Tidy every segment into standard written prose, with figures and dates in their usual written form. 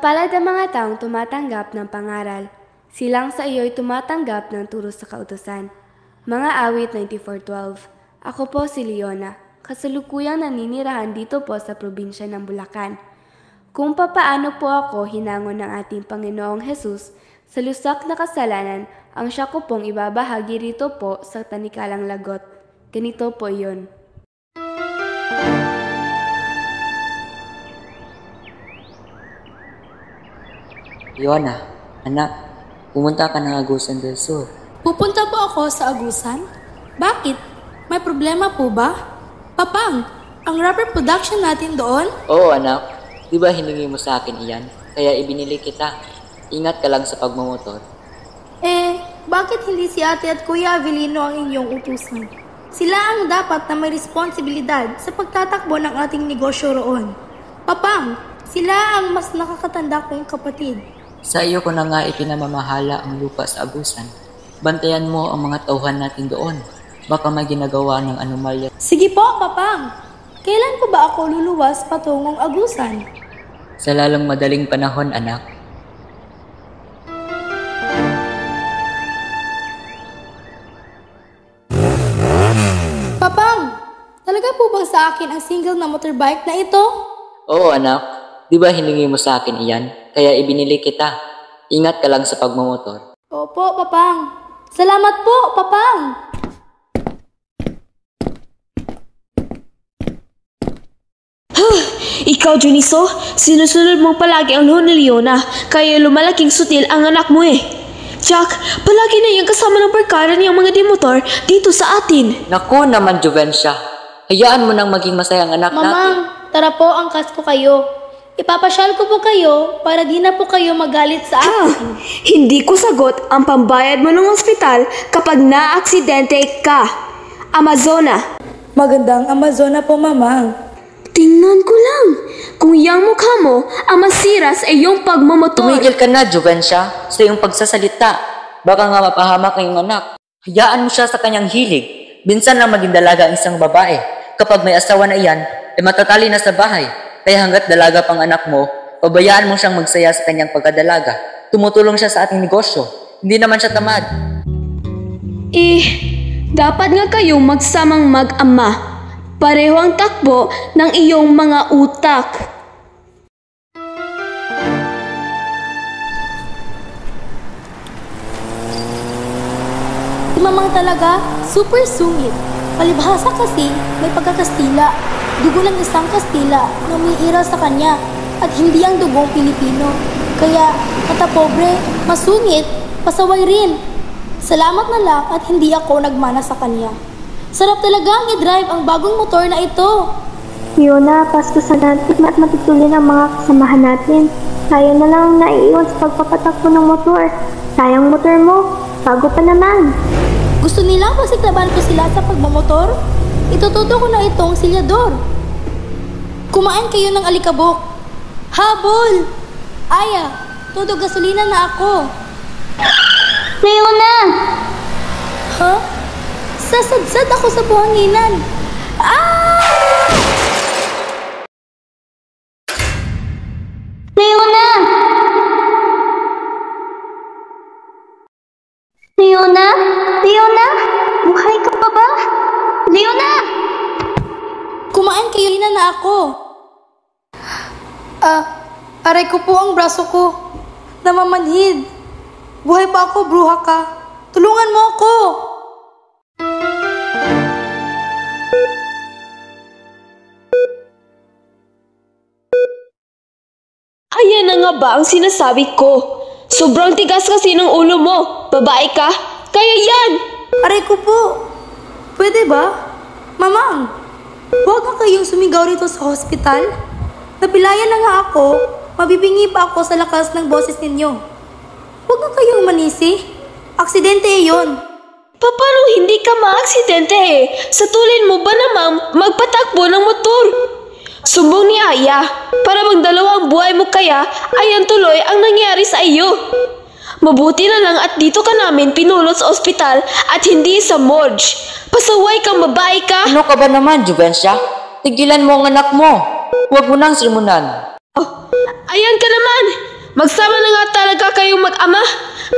Mapalad ang mga taong tumatanggap ng pangaral. Silang sa iyo'y tumatanggap ng turo sa kautusan. Mga awit 94:12. Ako po si Leona, kasalukuyang naninirahan dito po sa probinsya ng Bulacan. Kung papaano po ako hinangon ng ating Panginoong Hesus sa lusak na kasalanan, ang siya ko pong ibabahagi rito po sa Tanikalang Lagot. Ganito po iyon. Leona, anak, pumunta ka ng Agusan del Sur. Pupunta po ako sa Agusan? Bakit? May problema po ba? Papang, ang rubber production natin doon? Oo anak, di ba hiningi mo sa akin iyan? Kaya ibinili kita. Ingat ka lang sa pagmamotor. Bakit hindi si ate at kuya Avelino ang inyong utusan? Sila ang dapat na may responsibilidad sa pagtatakbo ng ating negosyo roon. Papang, sila ang mas nakakatanda kong kapatid. Sa iyo ko na nga ipinamamahala ang lupa sa Agusan. Bantayan mo ang mga tauhan natin doon. Baka may ginagawa ng anomalya. Sige po, Papang. Kailan po ba ako luluwas patungong Agusan? Sa lalong madaling panahon, anak. Papang, talaga po bang sa akin ang single na motorbike na ito? Oo anak, di ba hiningi mo sa akin iyan? Kaya ibinili kita. Ingat ka lang sa pagmamotor. Opo, Papang. Salamat po, Papang. Ikaw, Juniso, sinusunod mo palagi ang lihon ni Leona, kaya lumalaking sutil ang anak mo eh. Jack, palagi na yung kasama ng barkada niyang mga demotor dito sa atin. Naku naman, Juvencia. Hayaan mo nang maging masayang anak natin. Mamang, tara po, angkas ko kayo. Ipapasyal ko po kayo para di na po kayo magalit sa akin. Hindi ko sagot ang pambayad mo ng ospital kapag na-aksidente ka. Amazona. Magandang Amazona po, Mamang. Tingnan ko lang. Kung yang mukha mo ang masira sa iyong pagmamotor. Tumigil ka na, Juvencia, sa iyong pagsasalita. Baka nga mapahamak ang iyong anak. Hayaan mo siya sa kanyang hilig. Minsan lang maging dalaga ang isang babae. Kapag may asawa na iyan, ay matatali na sa bahay. Kaya hanggat dalaga pang anak mo, pabayaan mo siyang magsaya sa kanyang pagkadalaga. Tumutulong siya sa ating negosyo. Hindi naman siya tamad. Dapat nga kayong magsamang mag-ama. Pareho ang takbo ng iyong mga utak. Si Mamang talaga, super sungit. Palibhasa kasi may pagkakastila. Dugo ng isang Kastila na umiiral sa kanya at hindi ang dugong Pilipino. Kaya, katapobre, masungit, pasaway rin. Salamat na lang at hindi ako nagmana sa kanya. Sarap talagang i-drive ang bagong motor na ito. Leona, pastusan natin at matutulin ang mga kasamahan natin. Tayo na lang ang naiiwan sa pagpapatakbo ng motor. Sayang motor mo, bago pa naman. Gusto nilang pasiklaban ko sila sa pagmamotor? Itututo ko na itong silyador. Kumain kayo ng alikabok. Habol! Aya, todo gasolina na ako. Leona! Ha? Sasadsad ako sa buhanginan. Ah! Leona! Leona? Leona? Buhay ka pa ba? Leona! Kumain kayo na ako. Aray ko po ang braso ko. Namamanhid. Buhay pa ako, bruha ka. Tulungan mo ako. Ayan na nga ba ang sinasabi ko? Sobrang tigas kasi ng ulo mo. Babae ka? Kaya yan! Aray ko po. Pwede ba? Mamang, huwag na kayong sumigaw rito sa hospital. Napilayan na nga ako. Mabibingi pa ako sa lakas ng boses ninyo. Huwag na kayong manisi. Aksidente yun. Paano hindi ka maaksidente eh? Satulin mo ba namang magpatakbo ng motor? Sumbong ni Aya, para magdalawang buhay mo kaya ay ang tuloy ang nangyari sa iyo. Mabuti na lang at dito ka namin pinulot sa ospital at hindi sa morgue. Pasaway kang babae ka. Ano ka ba naman, Juvencia? Tigilan mo ang anak mo. Huwag mo nang simunan. Oh, ayan ka naman. Magsama na nga talaga kayong mag-ama.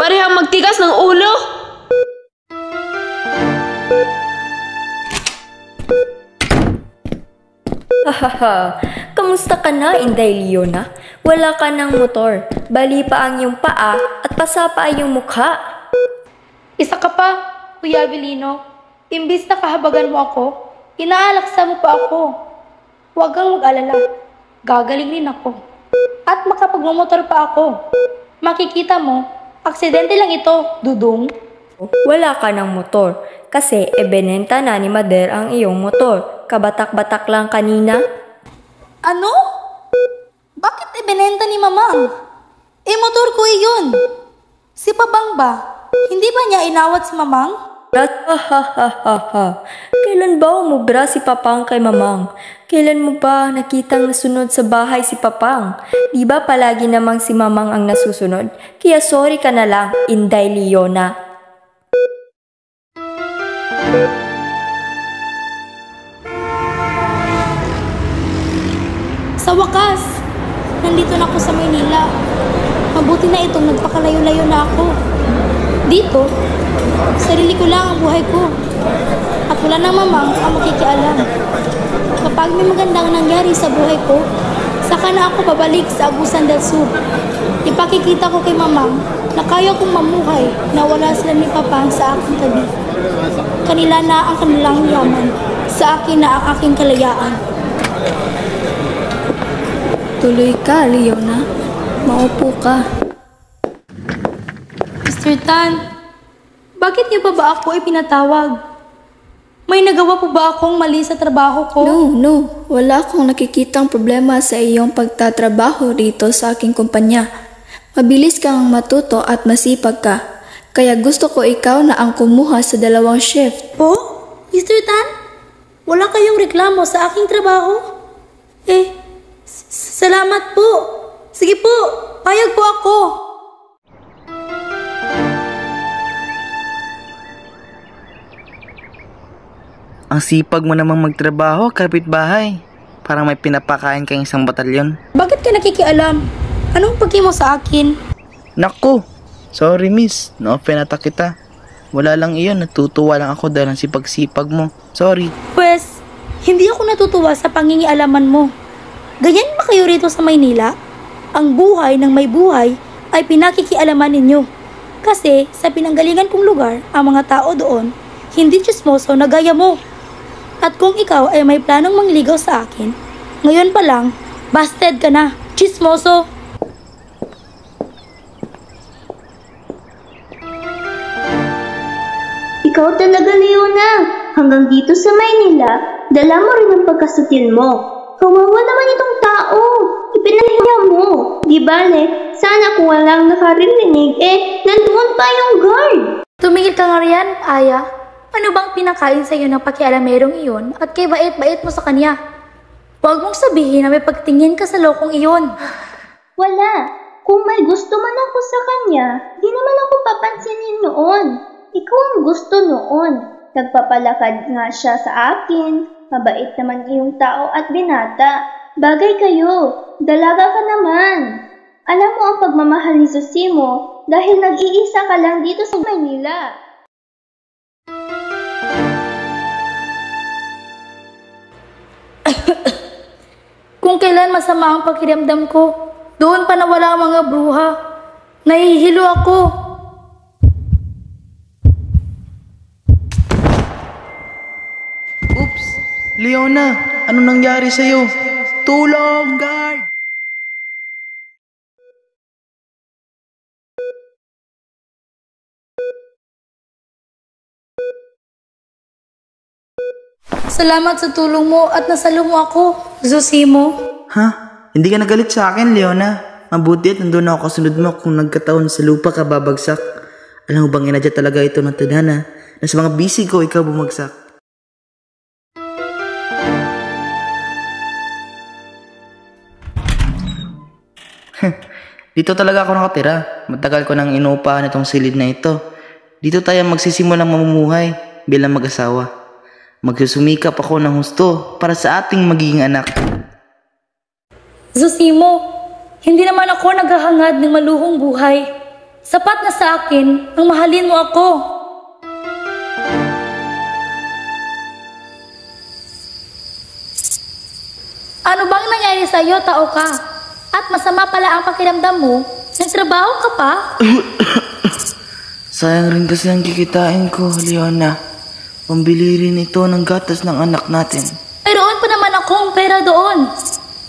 Parehang magtigas ng ulo. Hahaha, kamusta ka na, Inday Leona? Wala ka ng motor, bali pa ang iyong paa at pasa pa ang iyong mukha. Isa ka pa, Kuya Avelino. Imbis na kahabagan mo ako, inaalaksa mo pa ako. Huwag kang mag-alala. Gagaling din ako. At makapagmamotor pa ako. Makikita mo, aksidente lang ito, Dudong. Wala ka ng motor kasi ebenenta na ni Mader ang iyong motor. Kabatak-batak lang kanina. Ano? Bakit ibinenta ni Mamang? Motor ko iyon. Si Papang ba? Hindi ba niya inawat si Mamang? Hahaha. Kailan ba umubra si Papang kay Mamang? Kailan mo ba nakitang nasunod sa bahay si Papang? Di ba palagi namang si Mamang ang nasusunod? Kaya sorry ka na lang, Inday Leona. Sa wakas, nandito na ako sa Maynila. Mabuti na itong nagpakalayo-layo na ako. Dito, sarili ko lang ang buhay ko. At wala na Mamang ang makikialam. Kapag may magandang nangyari sa buhay ko, saka na ako babalik sa Agusan del Sur. Ipakikita ko kay Mamang na kaya kong mamuhay na wala sila ni Papa sa aking tabi. Kanila na ang kanilang yaman, sa akin na ang aking kalayaan. Tuloy ka, Leona. Maupo ka. Mr. Tan, bakit niyo pa ba ako ipinatawag? May nagawa po ba akong mali sa trabaho ko? No. Wala akong nakikitang problema sa iyong pagtatrabaho dito sa aking kumpanya. Mabilis kang matuto at masipag ka. Kaya gusto ko ikaw na ang kumuha sa 2 shift. Po? Mr. Tan? Wala kayong reklamo sa aking trabaho? Salamat po. Sige po, payag po ako. Ang sipag mo namang magtrabaho, kapitbahay. Parang may pinapakain kang isang batalyon. Bakit ka nakikialam? Anong pagki mo sa akin? Naku! Sorry miss, na-offend ata kita. Wala lang iyon, natutuwa lang ako dahil ang sipag-sipag mo. Sorry. Pwes, hindi ako natutuwa sa pangingialaman mo. Ganyan ba kayo rito sa Maynila? Ang buhay ng may buhay ay pinakikialaman ninyo. Kasi sa pinanggalingan kong lugar, ang mga tao doon, hindi chismoso na gaya mo. At kung ikaw ay may planong mangligaw sa akin, ngayon pa lang, busted ka na, chismoso. Ikaw talaga, Leona. Hanggang dito sa Maynila, dala mo rin ang pagkasutil mo. Kawawa naman itong tao. Ipinahiya mo. Di bale, sana kung walang nakarinig, nandoon pa yung guard. Tumigil ka nga riyan, Aya. Ano bang pinakain sa iyo ng pakialamerong iyon at kay bait-bait mo sa kanya? Huwag mong sabihin na may pagtingin ka sa lokong iyon. Wala. Kung may gusto man ako sa kanya, di naman ako papansinin noon. Ikaw ang gusto noon. Nagpapalakad nga siya sa akin. Mabait naman iyong tao at binata. Bagay kayo. Dalaga ka naman. Alam mo ang pagmamahal ni Zosimo dahil nag-iisa ka lang dito sa Maynila. Kung kailan masama ang pakiramdam ko, doon pa nawala ang mga bruha. Nahihilo ako. Oops! Leona, ano nangyari sa'yo? Tulong, guard! Salamat sa tulong mo at nasalo mo ako, Zosimo. Ha? Hindi ka nagalit sa akin, Leona. Mabuti at nandun ako kasunod mo kung nagkataon sa lupa ka babagsak. Alam mo bang inadya talaga ito ng tadhana na sa mga bisig ko ikaw bumagsak. Dito talaga ako nakatira. Matagal ko nang inuupahan itong silid na ito. Dito tayo magsisimulang mamumuhay bilang mag-asawa. Magsusumikap ako ng husto para sa ating magiging anak. Zosimo, Hindi naman ako naghahangad ng maluhong buhay. Sapat na sa akin ang mahalin mo ako. Ano bang nangyari sa iyo, tao ka? At masama pala ang pakiramdam mo? Nagtrabaho ka pa? Sayang rin kasi ang kikitain ko, Leona. Pambili rin ito ng gatas ng anak natin. Mayroon pa naman akong pera doon.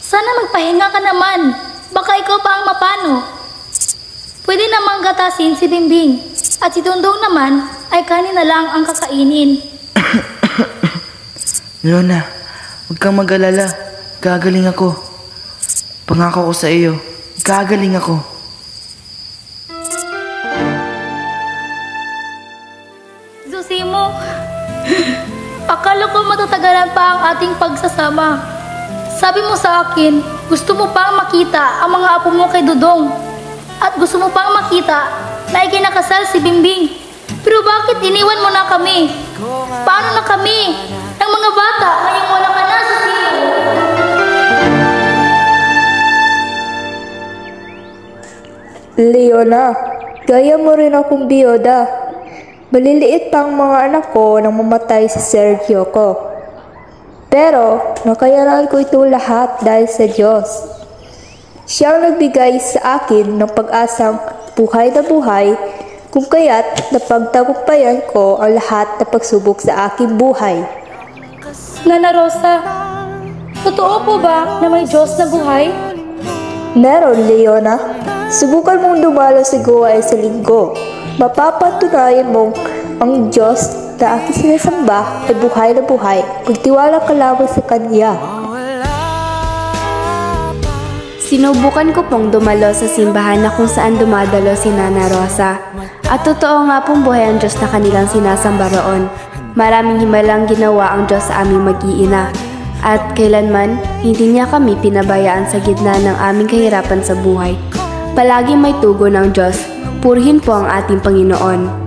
Sana magpahinga ka naman. Baka ikaw pa ang mapano. Pwede namang gatasin si Bimbing. At si Dongdong naman ay kanin na lang ang kakainin. Leona, huwag kang mag-alala. Gagaling ako. Pangako ko sa iyo, gagaling ako. Zosimo, akala ko matatagalan pa ang ating pagsasama. Sabi mo sa akin, gusto mo pang makita ang mga apo mo kay Dudong. At gusto mo pang makita na ikinakasal si Bimbing. Pero bakit iniwan mo na kami? Paano na kami? Ang mga bata, ngayong wala ka na, Zosimo. Leona, gaya mo rin akong biyoda. Maliliit pa ang mga anak ko nang mamatay si Sergio ko. Pero, nakayanan ko ito lahat dahil sa Diyos. Siya ang nagbigay sa akin ng pag-asang buhay na buhay, kung kaya't napagtagumpayan ko ang lahat na pagsubok sa aking buhay. Nana Rosa, totoo po ba na may Diyos na buhay? Meron, Leona. Subukan mong dumalo sa Goa sa linggo. Mapapatunayan mong ang Diyos na aking sinasamba ay buhay na buhay. Magtiwala ka lamang sa Kanya. Sinubukan ko pong dumalo sa simbahan na kung saan dumadalo si Nana Rosa. At totoo nga pong buhay ang Diyos na kanilang sinasamba roon. Maraming himalang ginawa ang Diyos sa aming mag-iina. At kailanman, hindi niya kami pinabayaan sa gitna ng aming kahirapan sa buhay. Palagi may tugon ng Diyos. Purihin po ang ating Panginoon.